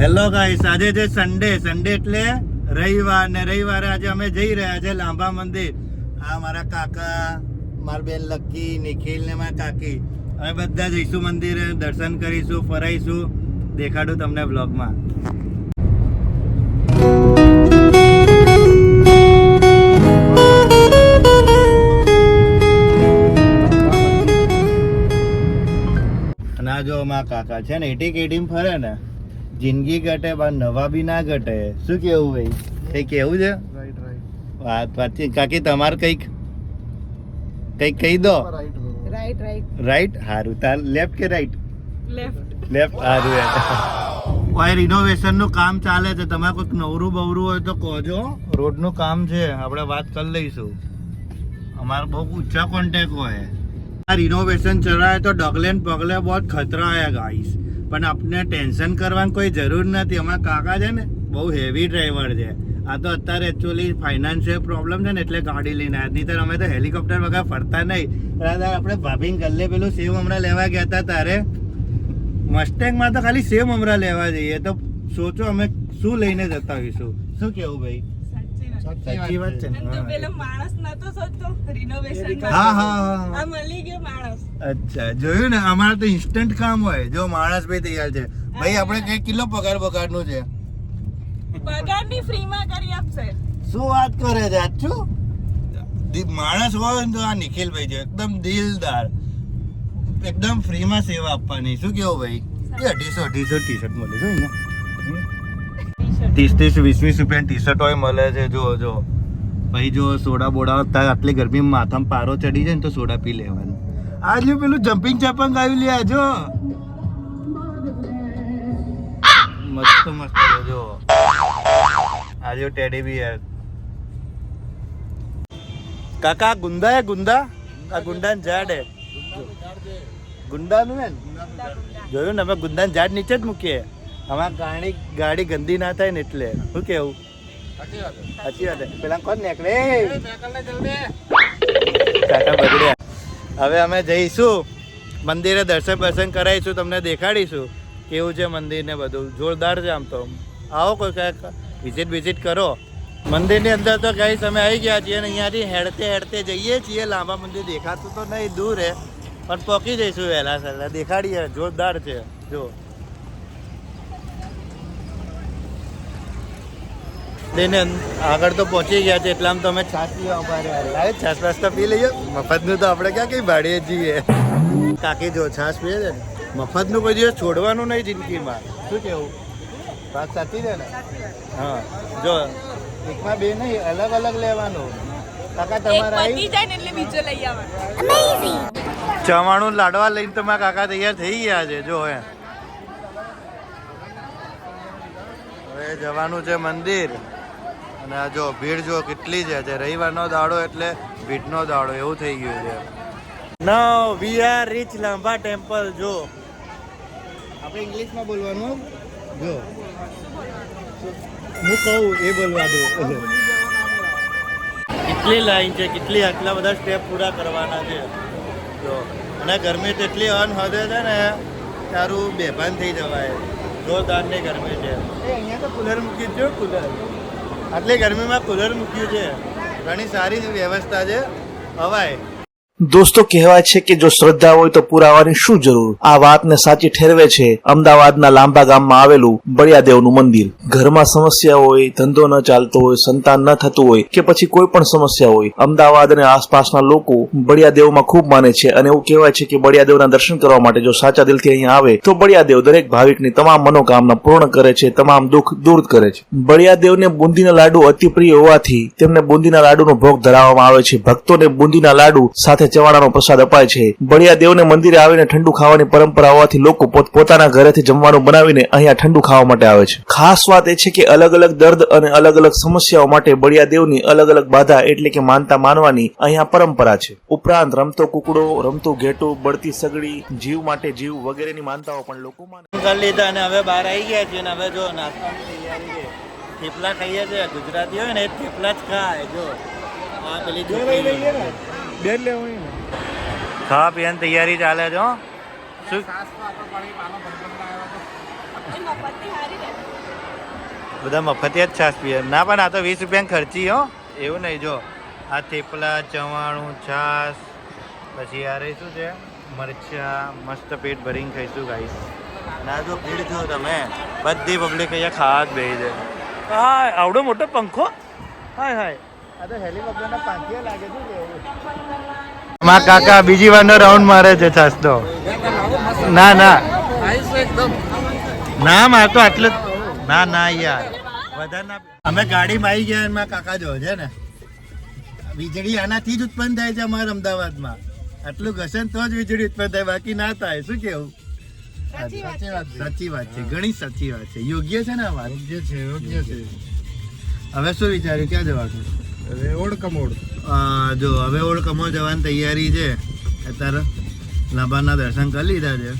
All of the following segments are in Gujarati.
હેલો ગાઈસ, આજે છે સન્ડે એટલે રવિવાર ને રવિવારે આજે અમે જઈ રહ્યા છે લાંબા મંદિર. આ મારા કાકા, મારી બેન લક્કી, નિખિલ ને મારા કાકી, અમે બધા જઈશું મંદિરે, દર્શન કરીશું, ફરાઈશું, દેખાડું તમને વ્લોગમાં. અને આ જો મારા કાકા છે ને, એટી ફરે ને, જિંદગી ઘટે પણ નવા બી ના ઘટે. શું કેવું ભાઈ, કઈ કેવું છે? વાત કાકી તમારે કઈક કહી દો. રાઈટ હારું. તાર લેફ્ટ કે રાઈટ? લેફ્ટ હારું. રિનોવેશન નું કામ ચાલે છે. તમારે કોઈક નવરું બવરું હોય તો કહો. રોડ નું કામ છે, આપણે વાત કરી લઈશું. અમારે બહુ ઊંચા કોન્ટેક્ટ હોય. આ રિનોવેશન ચલ रहा है तो डगले पगले बहुत खतरा है गाइस, પણ આપણે ટેન્શન કરવાની કોઈ જરૂર નથી. અમારા કાકા છે ને બહુ હેવી ડ્રાઈવર છે. આ તો અત્યારે એકચ્યુઅલી ફાઇનાન્શિયલ પ્રોબ્લેમ છે ને એટલે ગાડી લઈને આવ્યા. નહીં તો અમે તો હેલિકોપ્ટર વગર ફરતા નહીં. આપણે ભાભીને ગલ્લે પેલું સેવ મમરા લેવા ગયા હતા તારે મસ્ટેંગમાં, તો ખાલી સેવ મમરા લેવા જઈએ તો સોચો અમે શું લઈને જતા હોઈશું. શું કેવું ભાઈ? સાચી વાત છે. અચ્છા, જોયું ને, અમારે તો ઇન્સ્ટન્ટ કામ હોય. જો માણસ ભાઈ તૈયાર છે. ભાઈ આપણે કઈ કિલો પગાર નું છે? પગારની ફ્રીમાં કરી આપશે. શું વાત કરે છે? સાચું માણસ હોય ને તો આ નિખિલભાઈ છે, એકદમ દિલદાર, એકદમ ફ્રીમાં સેવા આપવાની. શું કેવું ભાઈ? 250 ટી શર્ટ મળે છે અહીંયા. 30-20 રૂપિયા ટી શર્ટ હોય મળે છે. જો ભાઈ, જો સોડા બોડા આટલી ગરમીમાં માથામાં પારો ચડી જાય ને તો સોડા પી લેવાનું. આજે પેલું જમ્પિંગ ચપંગ આવી લે. જો મસ્ત જો આજે ટેડી બિયર. કાકા ગુંદા હે ગુંદા? આ ગુંડા ઝાડ હે, ગુંડા નું હે. જોયું ને, અમે ગુંદા ઝાડ નીચે જ મૂકીએ. અમારી ગાડી ગંદી ના થાય ને એટલે. શું કેવું? સાચી વાત. પેલા કોણ નીકળે? કાકા બગડ્યા. હવે અમે જઈશું મંદિરે, દર્શન કરાવીશું, તમને દેખાડીશું કેવું છે મંદિર ને બધું. જોરદાર છે આમ તો. આવો કોઈ વિઝિટ કરો મંદિરની અંદર. તો ગાઈસ અમે આવી ગયા છીએ અને અહીંયાથી હેડતે જઈએ છીએ. લાંબા મંદિર દેખાતું તો નહીં, દૂર હે, પણ પહોંચી જઈશું વહેલા સહેલા. દેખાડીએ, જોરદાર છે. જો લઈને આગળ તો પહોંચી ગયા છે. એટલે આમ તો અમે છાસ પીવા ઉભા રહ્યા. છાસ પાસ તો પી લઈએ. મફતનું તો આપણે ક્યાં કઈ ભાડીએ જઈએ. કાકી જો છાસ પીએ છે ને, મફતનું કોઈ દિવસ છોડવાનું નહીં જિંદગીમાં. શું કેવું? વાત સાચી છે ને? હા, જો એકમાં બે નહીં, અલગ લેવાનું. કાકા તમારા ચવાણું લાડવા લઈને તમારા કાકા તૈયાર થઈ ગયા છે. જો હવે જવાનું છે મંદિર. અને આ જો ભીડ જો કેટલી છે. રવિવારનો દાડો એટલે ભીડનો દાડો એવું થઈ ગયું છે. નાઉ વી આર રીચ લાંબા ટેમ્પલ. જો આપણે ઇંગ્લિશમાં બોલવાનું. જો હું કહું એ બોલવા દો. કેટલી લાઈન છે, આટલા બધા સ્ટેપ પૂરા કરવાના છે. જો અને ગરમી તેટલી અનહદે છે ને, તારું બેભાન થઈ જવાય. જોરદારની ગરમી છે. અહીંયા તો કુલર મૂકી દો. કુલર આટલી ગરમીમાં કુલર મૂક્યું છે. ઘણી સારી વ્યવસ્થા છે. હવાય દોસ્તો, કહેવાય છે કે જો શ્રદ્ધા હોય તો પુરાવાની શું જરૂર. આ વાતને સાચી ઠેરવે છે અમદાવાદના લાંબા ગામમાં આવેલું બળિયાદેવનું મંદિર. ઘરમાં સમસ્યા હોય, ધંધો ન ચાલતો હોય, સંતાન ન થતું હોય કે પછી કોઈ પણ સમસ્યા હોય, અમદાવાદ અને આસપાસના લોકો બળિયાદેવમાં ખૂબ માને છે. અને એવું કહેવાય છે કે બળિયાદેવના દર્શન કરવા માટે જો સાચા દિલથી અહીંયા આવે તો બળિયાદેવ દરેક ભાવિકની તમામ મનોકામના પૂર્ણ કરે છે, તમામ દુઃખ દૂર કરે છે. બળિયાદેવને બુંદીના લાડુ અતિ પ્રિય હોવાથી તેમને બુંદીના લાડુનો ભોગ ધરાવવામાં આવે છે. ભક્તોને બુંદીના લાડુ સાથે ચવાણાનો પ્રસાદ અપાય છે. બળિયાદેવને મંદિરે આવીને ઠંડુ ખાવાની પરંપરા હોવાથી લોકો પોતાના ઘરેથી જમવાનું બનાવીને અહીંયા ઠંડુ ખાવા માટે આવે છે. ખાસ વાત એ છે કે અલગ અલગ દર્દ અને અલગ અલગ સમસ્યાઓ માટે બળિયાદેવની અલગ અલગ બાધા એટલે કે માનતા માનવાની અહીંયા પરંપરા છે. ઉપરાંત રમતો કુકડો, રમતું ઘેટું, બળતી સગડી, જીવ માટે જીવ વગેરેની માનતાઓ પણ લોકો માને. કરી લીધા અને હવે બહાર આવી ગયા છે. હવે જો નાસ્તાની તૈયારી છે. થેપલા ખાઈએ છે. ગુજરાતી હોય ને એ થેપલા જ ખાય. જો આ પેલી ખાવા પીવાની તૈયારી ચાલે છે. શું બધા મફતિયા જ છાશ પીએ. ના પણ આ તો 20 રૂપિયા ખર્ચી હો, એવું નહીં. જો આ થેપલા, ચવાણું, છાશ, પછી આ રહી શું છે મરચા, મસ્ત પેટ ભરીને ખાઈશું ગાઈસ. ના જો ભીડ જો તમે, બધી પબ્લિક અહીંયા ખાવા જ બેસી જાય. હા, આવડો મોટો પંખો, હાય હાય, આ તો હેલિકોપ્ટરના પાંખિયા લાગે છે કે માં કાકા બીજી વારનો રાઉન્ડ મારે છે છાશ તો. ના ના ના, માર તો આટલું ના ના યાર વધારે ના. અમે ગાડીમાં આવી ગયા એમાં કાકા જો છે ને, વીજળી આનાથી જ ઉત્પન્ન થાય છે અમારા અમદાવાદમાં. આટલું ઘસે તો જ વીજળી ઉત્પન્ન થાય, બાકી ના થાય. શું કેવું? સાચી વાત છે, ઘણી સાચી વાત છે. યોગ્ય છે ને આ વાત? યોગ્ય છે. હવે શું વિચાર્યું, ક્યાં જવાનું? હવે ઓડ કમોડ. જો હવે ઓડ કમોડ જવાની તૈયારી છે. અત્યારે લાભાના દર્શન કરી લીધા છે.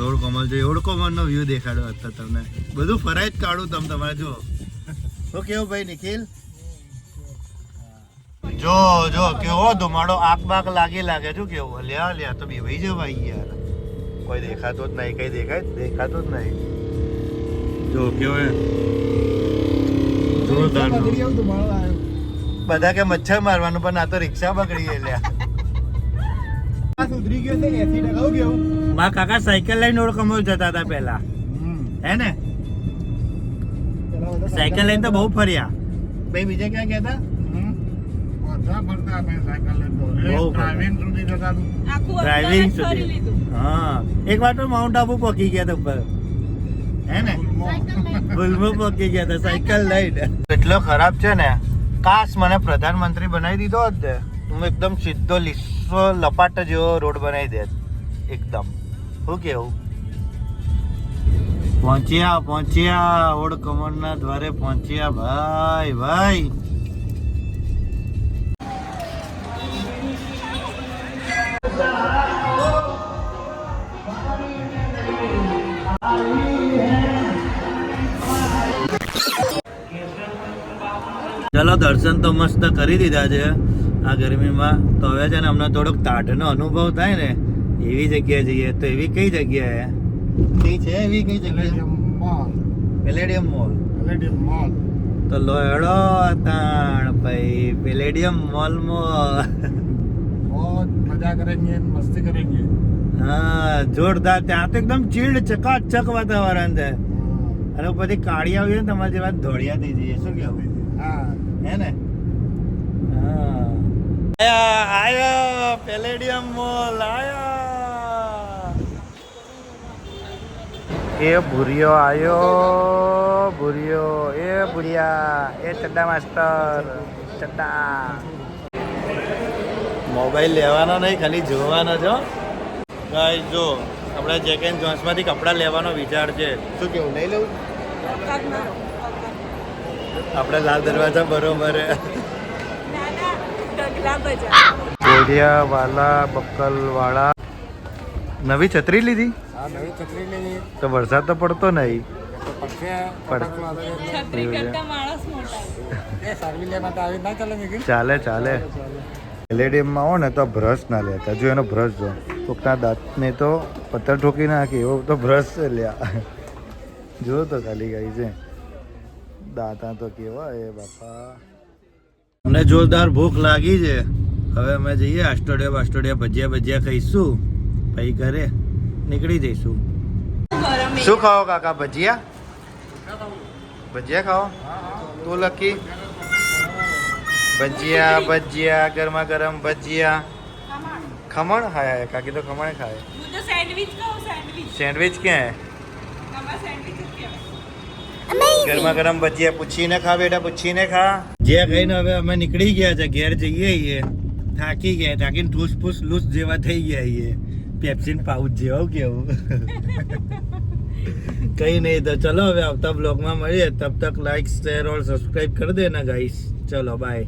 ઓડ કમોડ જોઈએ, ઓડ કમોડનો વ્યૂ દેખાડો અત્યારે તમને. બધું ફરાય જ કાઢું તમારે જુઓ. શું કેવું ભાઈ નિખિલ? જો જો કેવો ધુમાડો આંખ બાક લાગે. શું કેવું? લ્યા તો બીવાઈ જવાય યાર. કોઈ દેખાતો જ નહીં, કઈ દેખાતો જ નહીં. જો કેવો જોરદાર બધા કે મચ્છર મારવાનું, પણ આ તો રિક્ષા બગડી ગઈ લ્યા. સુધરી ગયો છે 80% કેવું. મારા કાકા સાયકલ લઈને ઓળ કમોડ જતા હતા પહેલા, હે ને? સાયકલ લઈને તો બહુ ફર્યા. ભાઈ બીજે ક્યાં ગયા હતા? ડ્રાઇવિંગ સુધી. હા, એક વાર તો માઉન્ટ આબુ પહોંચી ગયા હતા ઉપર, હે ને? ગુલમો પહોંચી ગયા હતા સાયકલ લઈને. એટલો ખરાબ છે ને, કાશ મને પ્રધાનમંત્રી બનાવી દીધો હોત ને, હું એકદમ સીધો લીસો લપાટ જેવો રોડ બનાવી દેત એકદમ. શું કેવું? પહોંચ્યા ઓડ કમળના દ્વારે પહોંચ્યા ભાઈ. ચલો દર્શન તો મસ્ત કરી દીધા છે આ ગરમીમાં. તો હવે છે ને અમને થોડોક ટાઢનો અનુભવ થાય ને એવી જગ્યાએ જઈએ. તો એવી કઈ જગ્યાએ છે? એવી કઈ જગ્યાએ? Palladium mall. તો લો હેડો તાણ ભાઈ પેલેડિયમ મોલ માં મજા કરેંગે, મસ્તી કરેંગે. હા, જોરદાર. ત્યાં તો એકદમ ચીલ્ડ ચકાચક વાતાવરણ છે. અને પછી કાળી આવી ને તમારી જેવા ધોળિયા થઈ જઈએ. શું કેવું? હે ને? આયો પેલેડિયમ મોલ આયો. એ ભૂરિયો આયો, ભૂરિયા એ ચડ્ડા માસ્ટર ચડ્ડા. મોબાઈલ લેવાનો નહીં, ખાલી જોવાનો છો ગાઈસ. જો આપણે જેક એન્ડ જોન્સમાંથી કપડાં લેવાનો વિચાર છે. શું કેવું, લઈ લઉં? આપણે લાલ દરવાજા બરોબર. કોડિયા વાલા બક્કલ વાળા. નવી છત્રી લીધી? તો વરસાદ તો પડતો નહીં. ચાલે. પેલેડિયમમાં આવો ને તો બ્રશ ના લેતા. જો એનો બ્રશ જો, કોકના દાંતને તો પથ્થર ઠોકી નાખે એવો તો બ્રશ લ્યા. જો તો ખાલી ગઈ છે દાંતા તો કેવા એ બાપા. અમને જોરદાર ભૂખ લાગી છે. હવે અમે જઈએ આસ્ટોડિયા ભજીયા ખાઈશું, પછી ઘરે નીકળી જઈશું. શું ખાઓ કાકા? ભજીયા ખાઓ? તું લકી ભજીયા ગરમા ગરમ ભજીયા. ખમણ ખાયા કાકી તો ખમણ ખાય. સેન્ડવિચ ક્યાં હે? ગરમા ગરમ ભજીયા પૂછીને ખા બેટા, પૂછીને ખા. જે કહીને હવે અમે નીકળી ગયા છે, ઘેર જઈએ. થાકી ગયા, થાકીને ઠૂસ ફૂસ લૂસ જેવા થઈ ગયા. પેપ્સીન પાઉચ જેવું કેવું. કઈ નહીં. તો ચલો હવે આવતા બ્લોગમાં મળીએ. તબ તક લાઈક શેર और सब्सक्राइब कर देना गाइस. चलो बाय.